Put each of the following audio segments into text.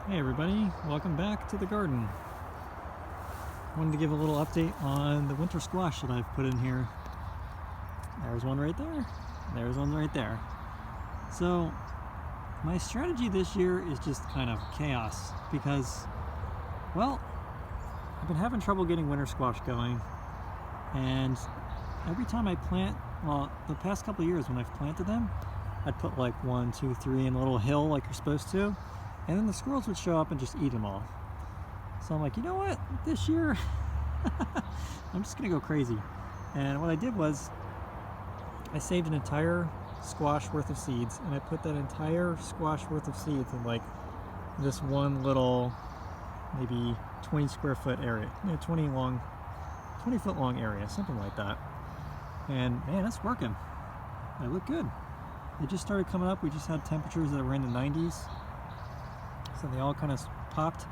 Hey everybody, welcome back to the garden. Wanted to give a little update on the winter squash that I've put in here. There's one right there, there's one right there. So my strategy this year is just kind of chaos because, well, I've been having trouble getting winter squash going, and every time I plant, well, the past couple of years when I've planted them, I'd put like 1, 2, 3 in a little hill like you're supposed to, and then the squirrels would show up and just eat them all. So I'm like, you know what, this year I'm just gonna go crazy. And what I did was I saved an entire squash worth of seeds, and I put that entire squash worth of seeds in like this one little maybe 20 square foot area, 20 foot long area, something like that. And man, it's working. They look good. They just started coming up. We just had temperatures that were in the 90s, so they all kind of popped.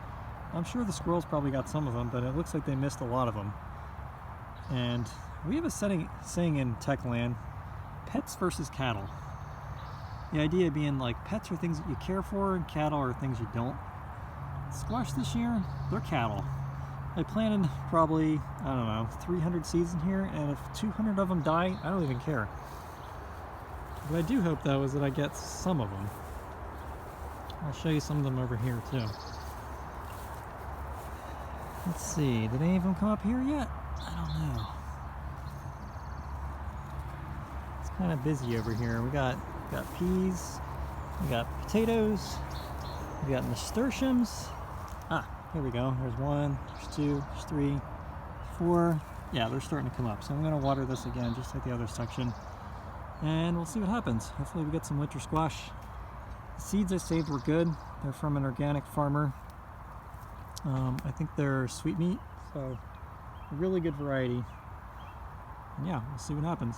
I'm sure the squirrels probably got some of them, but it looks like they missed a lot of them. And we have a saying in tech land: pets versus cattle. The idea being like pets are things that you care for and cattle are things you don't. Squash this year, they're cattle. I planted probably, I don't know, 300 seeds in here, and if 200 of them die, I don't even care. What I do hope though is that I get some of them. I'll show you some of them over here too. Let's see, did any of them come up here yet? I don't know. It's kind of busy over here. We got peas, we got potatoes, we got nasturtiums. Here we go. There's 1, there's 2, there's 3, 4. Yeah, they're starting to come up. So I'm going to water this again, just like the other section. And we'll see what happens. Hopefully we get some winter squash. The seeds I saved were good. They're from an organic farmer. I think they're sweet meat, so a really good variety. And yeah, we'll see what happens.